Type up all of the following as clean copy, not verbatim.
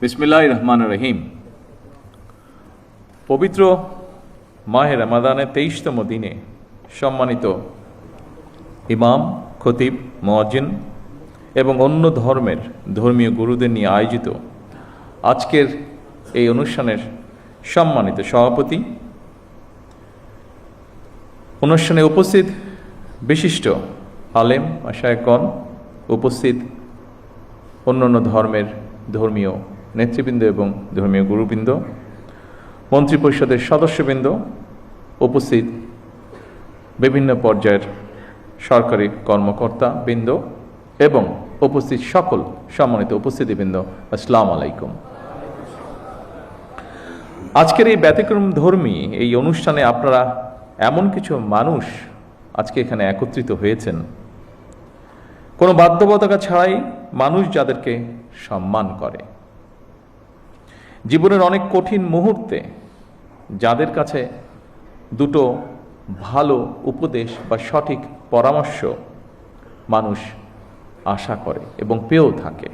বিসমিল্লাহির রহমানির রহিম। পবিত্র মাহে রমাদানের 23তম দিনে সম্মানিত ইমাম, খতিব, মুয়াজ্জিন এবং অন্য ধর্মের ধর্মীয় গুরুদের নিয়ে আয়োজিত আজকের এই অনুষ্ঠানের সম্মানিত সভাপতি, অনুষ্ঠানে উপস্থিত বিশিষ্ট আলেম, মাশায়েখগণ, উপস্থিত অন্যান্য ধর্মের ধর্মীয় নেতৃবৃন্দ এবং ধর্মীয় গুরুবৃন্দ, মন্ত্রিপরিষদের সদস্যবৃন্দ, উপস্থিত বিভিন্ন পর্যায়ের সরকারি কর্মকর্তা বৃন্দ এবং উপস্থিত সকল সম্মানিত উপস্থিতিবৃন্দ, আসসালামু আলাইকুম। আজকের এই ব্যতিক্রম ধর্মী এই অনুষ্ঠানে আপনারা এমন কিছু মানুষ আজকে এখানে একত্রিত হয়েছেন, কোনো বাধ্যবাধকতা ছাড়াই, মানুষ যাদেরকে সম্মান করে, জীবনের অনেক কঠিন মুহূর্তে যাদের কাছে দুটো ভালো উপদেশ বা সঠিক পরামর্শ মানুষ আশা করে এবং পেয়েও থাকে।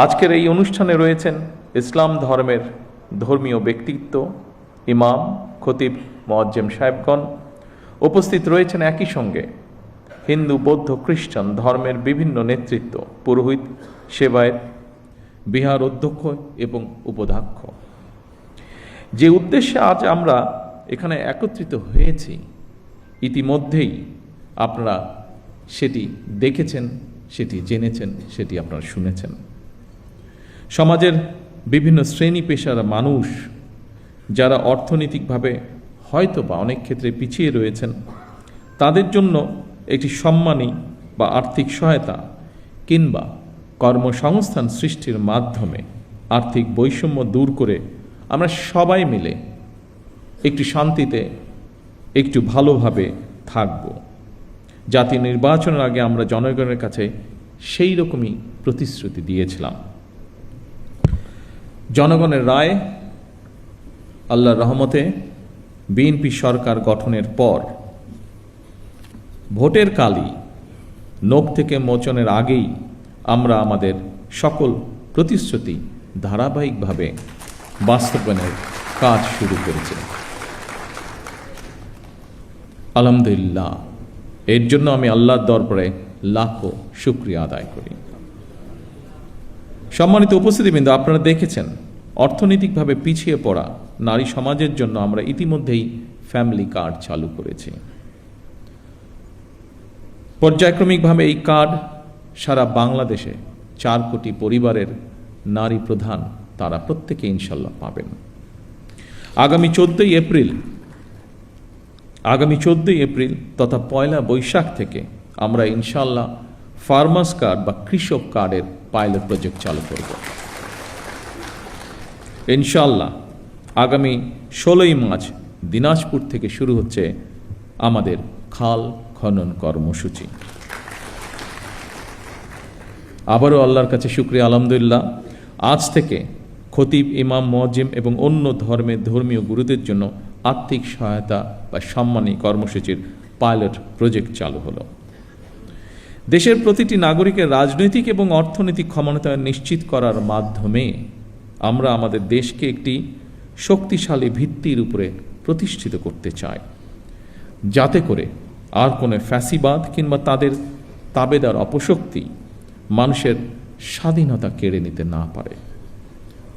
আজকের এই অনুষ্ঠানে রয়েছেন ইসলাম ধর্মের ধর্মীয় ব্যক্তিত্ব, ইমাম, খতিব, মুয়াজ্জিম সাহেবগণ। উপস্থিত রয়েছেন একই সঙ্গে হিন্দু, বৌদ্ধ, খ্রিস্টান ধর্মের বিভিন্ন নেতৃত্ব, পুরোহিত, সেবায়েত, বিহার অধ্যক্ষ এবং উপাধ্যক্ষ। যে উদ্দেশ্যে আজ আমরা এখানে একত্রিত হয়েছি, ইতিমধ্যেই আপনারা সেটি দেখেছেন, সেটি জেনেছেন, সেটি আপনারা শুনেছেন। সমাজের বিভিন্ন শ্রেণী পেশার মানুষ যারা অর্থনৈতিকভাবে হয়তো বা অনেক ক্ষেত্রে পিছিয়ে রয়েছেন, তাদের জন্য একটি সম্মানী বা আর্থিক সহায়তা কিংবা কর্মসংস্থান সৃষ্টির মাধ্যমে আর্থিক বৈষম্য দূর করে আমরা সবাই মিলে একটু শান্তিতে, একটু ভালোভাবে থাকব। জাতীয় নির্বাচনের আগে আমরা জনগণের কাছে সেই রকমই প্রতিশ্রুতি দিয়েছিলাম। জনগণের রায়, আল্লাহর রহমতে বিএনপি সরকার গঠনের পর ভোটের কালই, নখ থেকে মোচনের আগেই আমরা আমাদের সকল প্রতিশ্রুতি ধারাবাহিকভাবে বাস্তবায়নের কাজ শুরু করেছি। আলহামদুলিল্লাহ, এর জন্য আমি আল্লাহর দরবারে লাখো শুকরিয়া আদায় করি। সম্মানিত উপস্থিতিবৃন্দ, আপনারা দেখেছেন অর্থনৈতিকভাবে পিছিয়ে পড়া নারী সমাজের জন্য আমরা ইতিমধ্যেই ফ্যামিলি কার্ড চালু করেছি। পর্যায়ক্রমিকভাবে এই কার্ড সারা বাংলাদেশে 4 কোটি পরিবারের নারী প্রধান তারা প্রত্যেকে ইনশাল্লাহ পাবেন। আগামী 14ই এপ্রিল তথা 1 বৈশাখ থেকে আমরা ইনশাল্লাহ ফার্মার্স কার্ড বা কৃষক কার্ডের পাইলট প্রজেক্ট চালু করব। ইনশাল্লাহ আগামী 16ই মার্চ দিনাজপুর থেকে শুরু হচ্ছে আমাদের খাল খনন কর্মসূচি। আবারও আল্লাহর কাছে শুকরিয়া, আলহামদুলিল্লাহ, আজ থেকে খতিব, ইমাম, মুয়াজ্জিম এবং অন্য ধর্মের ধর্মীয় গুরুদের জন্য আর্থিক সহায়তা বা সম্মানী কর্মসূচির পাইলট প্রজেক্ট চালু হলো। দেশের প্রতিটি নাগরিকের রাজনৈতিক এবং অর্থনৈতিক ক্ষমতায়ন নিশ্চিত করার মাধ্যমে আমরা আমাদের দেশকে একটি শক্তিশালী ভিত্তির উপরে প্রতিষ্ঠিত করতে চাই, যাতে করে আর কোনো ফ্যাসিবাদ কিংবা তাদের তাবেদার অপশক্তি মানুষের স্বাধীনতা কেড়ে নিতে না পারে,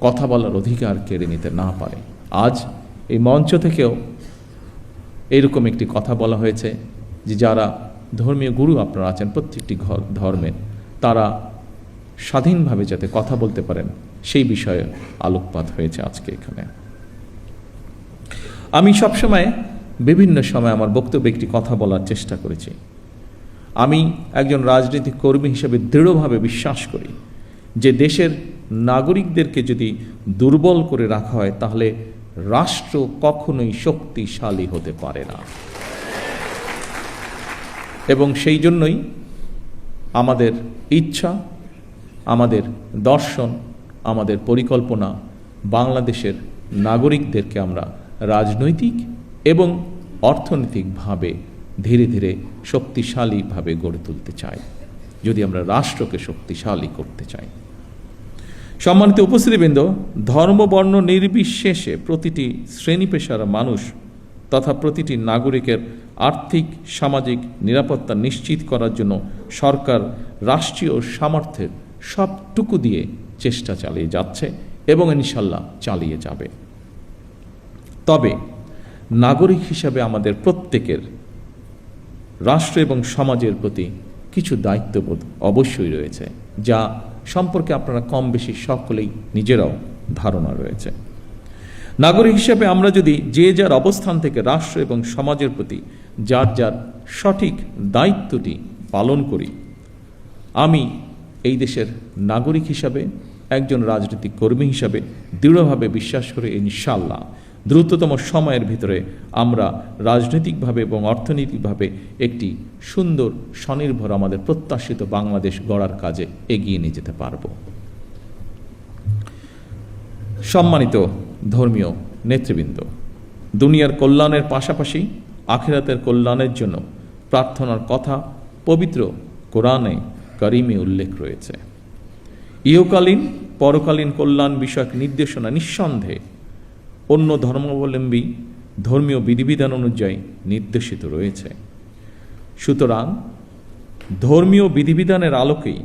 কথা বলার অধিকার কেড়ে নিতে না পারে। আজ এই মঞ্চ থেকেও এরকম একটি কথা বলা হয়েছে যে যারা ধর্মীয় গুরু আপনারা আছেন প্রত্যেকটি ধর্মের, তারা স্বাধীনভাবে যাতে কথা বলতে পারেন সেই বিষয়ে আলোকপাত হয়েছে আজকে এখানে। আমি সবসময় বিভিন্ন সময় আমার বক্তব্যে একটি কথা বলার চেষ্টা করেছি। আমি একজন রাজনৈতিক কর্মী হিসেবে দৃঢ়ভাবে বিশ্বাস করি যে দেশের নাগরিকদেরকে যদি দুর্বল করে রাখা হয় তাহলে রাষ্ট্র কখনোই শক্তিশালী হতে পারে না। এবং সেই জন্যই আমাদের ইচ্ছা, আমাদের দর্শন, আমাদের পরিকল্পনা বাংলাদেশের নাগরিকদেরকে আমরা রাজনৈতিক এবং অর্থনৈতিকভাবে ধীরে ধীরে শক্তিশালীভাবে গড়ে তুলতে চাই, যদি আমরা রাষ্ট্রকে শক্তিশালী করতে চাই। সম্মানিত উপস্থিতিবৃন্দ, ধর্ম বর্ণ নির্বিশেষে প্রতিটি শ্রেণী পেশার মানুষ তথা প্রতিটি নাগরিকের আর্থিক সামাজিক নিরাপত্তা নিশ্চিত করার জন্য সরকার রাষ্ট্রীয় সামর্থ্যের সবটুকু দিয়ে চেষ্টা চালিয়ে যাচ্ছে এবং ইনশাল্লাহ চালিয়ে যাবে। তবে নাগরিক হিসাবে আমাদের প্রত্যেকের রাষ্ট্র এবং সমাজের প্রতি কিছু দায়িত্ববোধ অবশ্যই রয়েছে, যা সম্পর্কে আপনারা কম বেশি সকলেই নিজেরাও ধারণা রয়েছে। নাগরিক হিসাবে আমরা যদি যে যার অবস্থান থেকে রাষ্ট্র এবং সমাজের প্রতি যার যার সঠিক দায়িত্বটি পালন করি, আমি এই দেশের নাগরিক হিসাবে, একজন রাজনৈতিক কর্মী হিসাবে দৃঢ়ভাবে বিশ্বাস করি ইনশাআল্লাহ দ্রুততম সময়ের ভিতরে আমরা রাজনৈতিকভাবে এবং অর্থনৈতিকভাবে একটি সুন্দর স্বনির্ভর আমাদের প্রত্যাশিত বাংলাদেশ গড়ার কাজে এগিয়ে নিয়ে যেতে পারব। সম্মানিত ধর্মীয় নেতৃবৃন্দ, দুনিয়ার কল্যাণের পাশাপাশি আখিরাতের কল্যাণের জন্য প্রার্থনার কথা পবিত্র কোরআনে কারিমে উল্লেখ রয়েছে। ইহকালীন পরকালীন কল্যাণ বিষয়ক নির্দেশনা নিঃসন্দেহে অন্য ধর্মাবলম্বী ধর্মীয় বিধিবিধান অনুযায়ী নির্দেশিত রয়েছে। সুতরাং ধর্মীয় বিধিবিধানের আলোকেই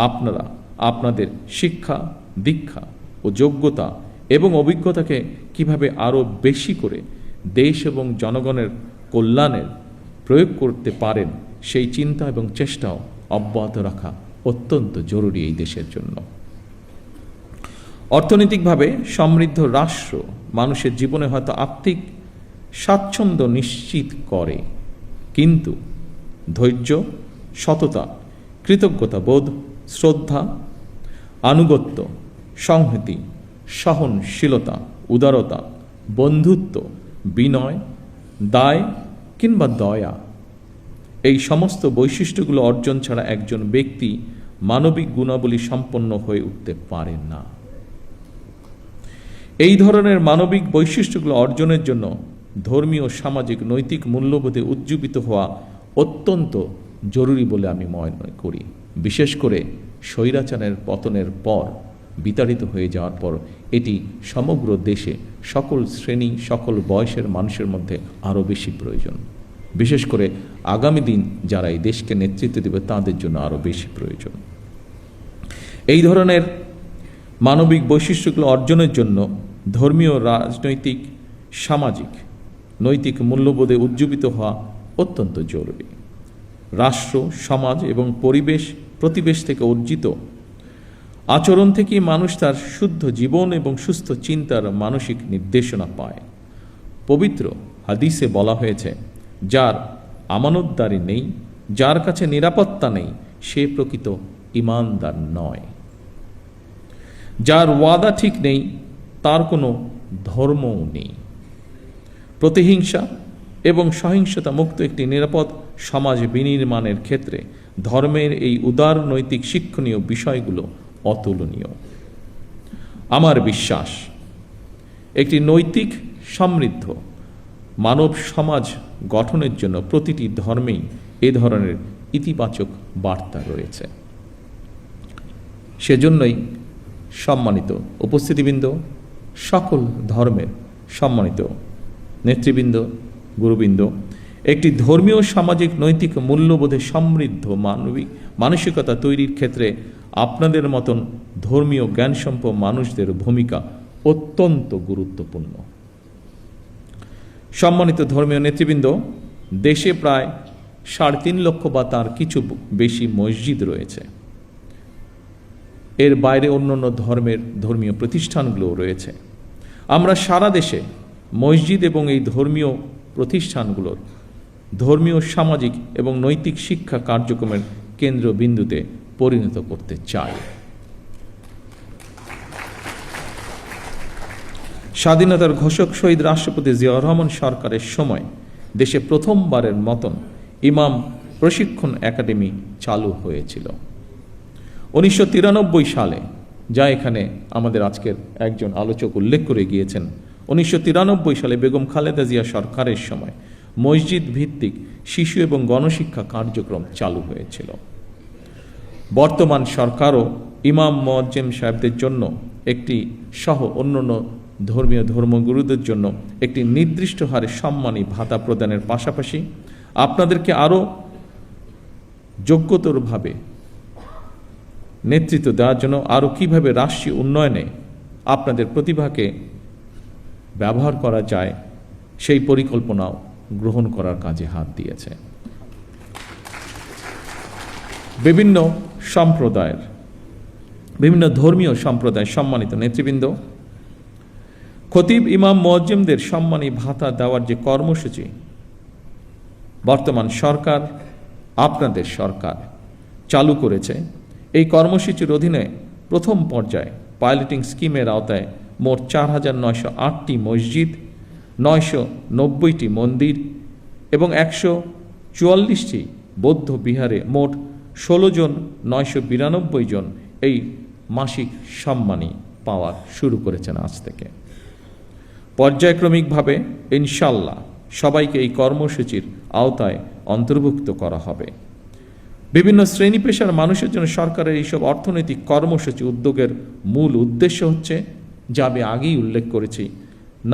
আপনারা আপনাদের শিক্ষা, দীক্ষা ও যোগ্যতা এবং অভিজ্ঞতাকে কিভাবে আরও বেশি করে দেশ এবং জনগণের কল্যাণের প্রয়োগ করতে পারেন, সেই চিন্তা এবং চেষ্টাও অব্যাহত রাখা অত্যন্ত জরুরি এই দেশের জন্য। অর্থনৈতিকভাবে সমৃদ্ধ রাষ্ট্র মানুষের জীবনে হয়তো আর্থিক স্বাচ্ছন্দ্য নিশ্চিত করে, কিন্তু ধৈর্য, সততা, কৃতজ্ঞতাবোধ, শ্রদ্ধা, আনুগত্য, সংহতি, সহনশীলতা, উদারতা, বন্ধুত্ব, বিনয়, দায় কিংবা দয়া, এই সমস্ত বৈশিষ্ট্যগুলো অর্জন ছাড়া একজন ব্যক্তি মানবিক গুণাবলী সম্পন্ন হয়ে উঠতে পারে না। এই ধরনের মানবিক বৈশিষ্ট্যগুলো অর্জনের জন্য ধর্মীয়, সামাজিক, নৈতিক মূল্যবোধে উজ্জীবিত হওয়া অত্যন্ত জরুরি বলে আমি মনে করি। বিশেষ করে স্বৈরাচারের পতনের পর, বিতাড়িত হয়ে যাওয়ার পর এটি সমগ্র দেশে সকল শ্রেণী, সকল বয়সের মানুষের মধ্যে আরও বেশি প্রয়োজন। বিশেষ করে আগামী দিন যারা এই দেশকে নেতৃত্ব দেবে তাদের জন্য আরও বেশি প্রয়োজন। এই ধরনের মানবিক বৈশিষ্ট্যগুলো অর্জনের জন্য ধর্মীয়, রাজনৈতিক, সামাজিক, নৈতিক মূল্যবোধে উজ্জীবিত হওয়া অত্যন্ত জরুরি। রাষ্ট্র, সমাজ এবং প্রতিবেশ থেকে অর্জিত আচরণ থেকেই মানুষ তার শুদ্ধ জীবন এবং সুস্থ চিন্তার মানসিক নির্দেশনা পায়। পবিত্র হাদিসে বলা হয়েছে, যার আমানতদারি নেই, যার কাছে নিরাপত্তা নেই, সে প্রকৃত ঈমানদার নয়। যার ওয়াদা ঠিক নেই, তার কোনো ধর্মও নেই। প্রতিহিংসা এবং সহিংসতা মুক্ত একটি নিরাপদ সমাজ বিনির্মাণের ক্ষেত্রে ধর্মের এই উদার নৈতিক শিক্ষণীয় বিষয়গুলো অতুলনীয়। আমার বিশ্বাস, একটি নৈতিক সমৃদ্ধ মানব সমাজ গঠনের জন্য প্রতিটি ধর্মেই এ ধরনের ইতিবাচক বার্তা রয়েছে। সেজন্যই সম্মানিত উপস্থিতিবৃন্দ, সকল ধর্মের সম্মানিত নেতৃবৃন্দ, গুরুবৃন্দ, একটি ধর্মীয়, সামাজিক, নৈতিক মূল্যবোধে সমৃদ্ধ মানসিকতা তৈরির ক্ষেত্রে আপনাদের মতন ধর্মীয় জ্ঞানসম্পন্ন মানুষদের ভূমিকা অত্যন্ত গুরুত্বপূর্ণ। সম্মানিত ধর্মীয় নেতৃবৃন্দ, দেশে প্রায় 3.5 লক্ষ বা তার কিছু বেশি মসজিদ রয়েছে। এর বাইরে অন্যান্য ধর্মীয় প্রতিষ্ঠানগুলো রয়েছে। আমরা সারা দেশে মসজিদ এবং এই ধর্মীয় প্রতিষ্ঠানগুলোর ধর্মীয়, সামাজিক এবং নৈতিক শিক্ষা কার্যক্রমের কেন্দ্রবিন্দুতে পরিণত করতে চাই। স্বাধীনতার ঘোষক শহীদ রাষ্ট্রপতি জিয়াউর রহমান সরকারের সময় দেশে প্রথমবারের মতন ইমাম প্রশিক্ষণ একাডেমি চালু হয়েছিল 1993 সালে, যা এখানে আমাদের আজকের একজন আলোচক উল্লেখ করে গিয়েছেন। 1993 সালে বেগম খালেদা জিয়া সরকারের সময় মসজিদ ভিত্তিক শিশু এবং গণশিক্ষা কার্যক্রম চালু হয়েছিল। বর্তমান সরকারও ইমাম মুয়াজ্জিম সাহেবদের জন্য একটি সহ অন্যান্য ধর্মগুরুদের জন্য একটি নির্দিষ্ট হারে সম্মানী ভাতা প্রদানের পাশাপাশি আপনাদেরকে আরও যোগ্যতরভাবে নেতৃত্ব দেওয়ার জন্য আরও কীভাবে রাষ্ট্রীয় উন্নয়নে আপনাদের প্রতিভাকে ব্যবহার করা যায় সেই পরিকল্পনাও গ্রহণ করার কাজে হাত দিয়েছে। বিভিন্ন সম্প্রদায়ের, বিভিন্ন ধর্মীয় সম্প্রদায়ের সম্মানিত নেতৃবৃন্দ, খতিব ইমাম মুয়াজ্জিমদের সম্মানী ভাতা দেওয়ার যে কর্মসূচি বর্তমান সরকার, আপনাদের সরকার চালু করেছে, এই কর্মসূচির অধীনে প্রথম পর্যায়ে পাইলটিং স্কিমের আওতায় মোট 4,908টি মসজিদ, 990টি মন্দির এবং 144টি বৌদ্ধ বিহারে মোট 16 জন 992 জন এই মাসিক সম্মানী পাওয়া শুরু করেছেন আজ থেকে। পর্যায়ক্রমিকভাবে ইনশাল্লাহ সবাইকে এই কর্মসূচির আওতায় অন্তর্ভুক্ত করা হবে। বিভিন্ন শ্রেণী পেশার মানুষের জন্য সরকারের এইসব অর্থনৈতিক কর্মসূচি উদ্যোগের মূল উদ্দেশ্য হচ্ছে, যা আমি আগেই উল্লেখ করেছি,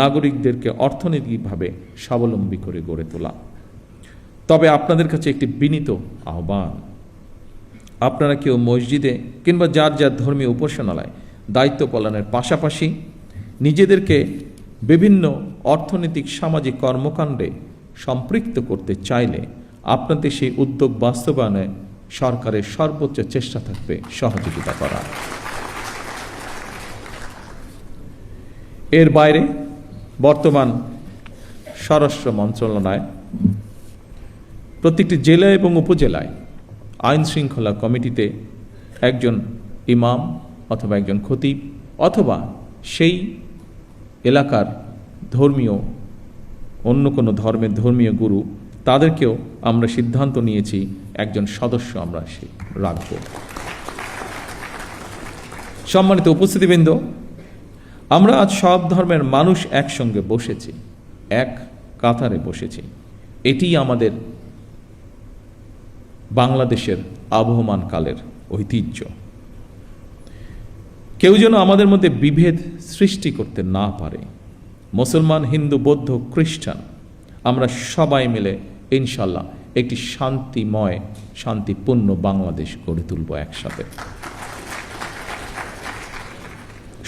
নাগরিকদেরকে অর্থনৈতিকভাবে স্বাবলম্বী করে গড়ে তোলা। তবে আপনাদের কাছে একটি বিনীত আহ্বান, আপনারা কেউ মসজিদে কিংবা যার যার ধর্মীয় উপাসনালয় দায়িত্ব পালনের পাশাপাশি নিজেদেরকে বিভিন্ন অর্থনৈতিক সামাজিক কর্মকাণ্ডে সম্পৃক্ত করতে চাইলে আপনাদের সেই উদ্যোগ বাস্তবায়নে সরকারের সর্বোচ্চ চেষ্টা থাকবে সহযোগিতা করা। এর বাইরে বর্তমান স্বরাষ্ট্র মন্ত্রণালয় প্রত্যেকটি জেলা এবং উপজেলায় আইন শৃঙ্খলা কমিটিতে একজন ইমাম অথবা একজন খতিব অথবা সেই এলাকার ধর্মীয় অন্য কোনো ধর্মের ধর্মীয় গুরু, তাদেরকেও আমরা সিদ্ধান্ত নিয়েছি একজন সদস্য আমরা রাখব। সম্মানিত উপস্থিতিবৃন্দ, আমরা আজ সব ধর্মের মানুষ একসঙ্গে বসেছি, এক কাতারে বসেছি। এটিই আমাদের বাংলাদেশের আবহমান কালের ঐতিহ্য। কেউ যেন আমাদের মধ্যে বিভেদ সৃষ্টি করতে না পারে। মুসলমান, হিন্দু, বৌদ্ধ, খ্রিস্টান, আমরা সবাই মিলে ইনশাল্লাহ একটি শান্তিময়, শান্তিপূর্ণ বাংলাদেশ গড়ে তুলব একসাথে।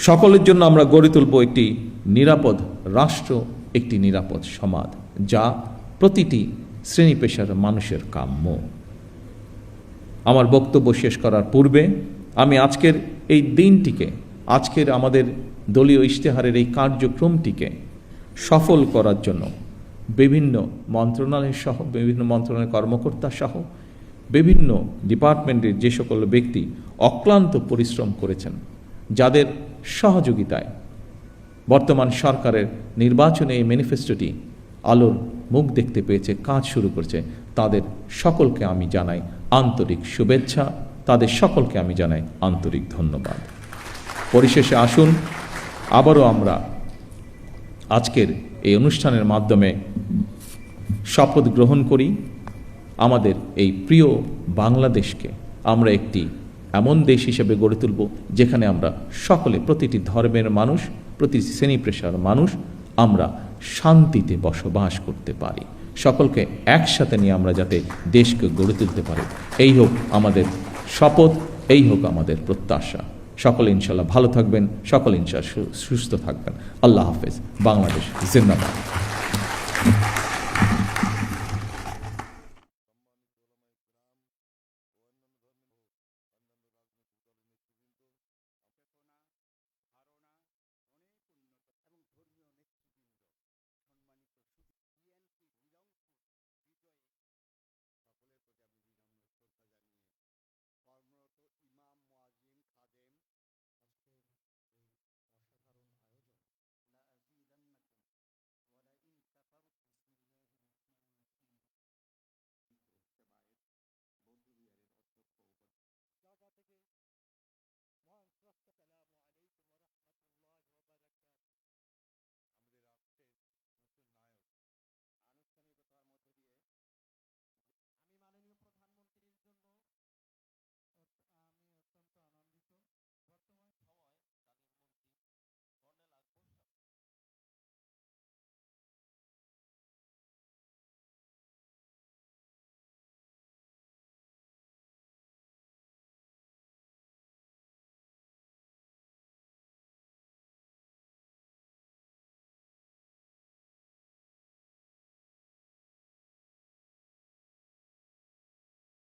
সকলের জন্য আমরা গড়ে তুলব একটি নিরাপদ রাষ্ট্র, একটি নিরাপদ সমাজ, যা প্রতিটি শ্রেণী পেশার মানুষের কাম্য। আমার বক্তব্য শেষ করার পূর্বে আমি আজকের এই দিনটিকে, আজকের আমাদের দলীয় ইশতেহারের এই কার্যক্রমটিকে সফল করার জন্য বিভিন্ন মন্ত্রণালয় সহ, বিভিন্ন মন্ত্রণালয়ের কর্মকর্তা সহ বিভিন্ন ডিপার্টমেন্টের যে সকল ব্যক্তি অক্লান্ত পরিশ্রম করেছেন, যাদের সহযোগিতায় বর্তমান সরকারের নির্বাচনে এই ম্যানিফেস্টোটি আলোর মুখ দেখতে পেয়েছে, কাজ শুরু করেছে, তাদের সকলকে আমি জানাই আন্তরিক শুভেচ্ছা, তাদের সকলকে আমি জানাই আন্তরিক ধন্যবাদ। পরিশেষে আসুন আবারও আমরা আজকের এই অনুষ্ঠানের মাধ্যমে শপথ গ্রহণ করি, আমাদের এই প্রিয় বাংলাদেশকে আমরা একটি এমন দেশ হিসেবে গড়ে তুলব যেখানে আমরা সকলে, প্রতিটি ধর্মের মানুষ, প্রতিটি শ্রেণী পেশার মানুষ, আমরা শান্তিতে বসবাস করতে পারি। সকলকে একসাথে নিয়ে আমরা যাতে দেশকে গড়ে তুলতে পারি, এই হোক আমাদের শপথ, এই হোক আমাদের প্রত্যাশা। সকলে ইনশাল্লাহ ভালো থাকবেন, সকলে ইনশাল্লাহ সুস্থ থাকবেন। আল্লাহ হাফেজ। বাংলাদেশ জিন্দাবাদ।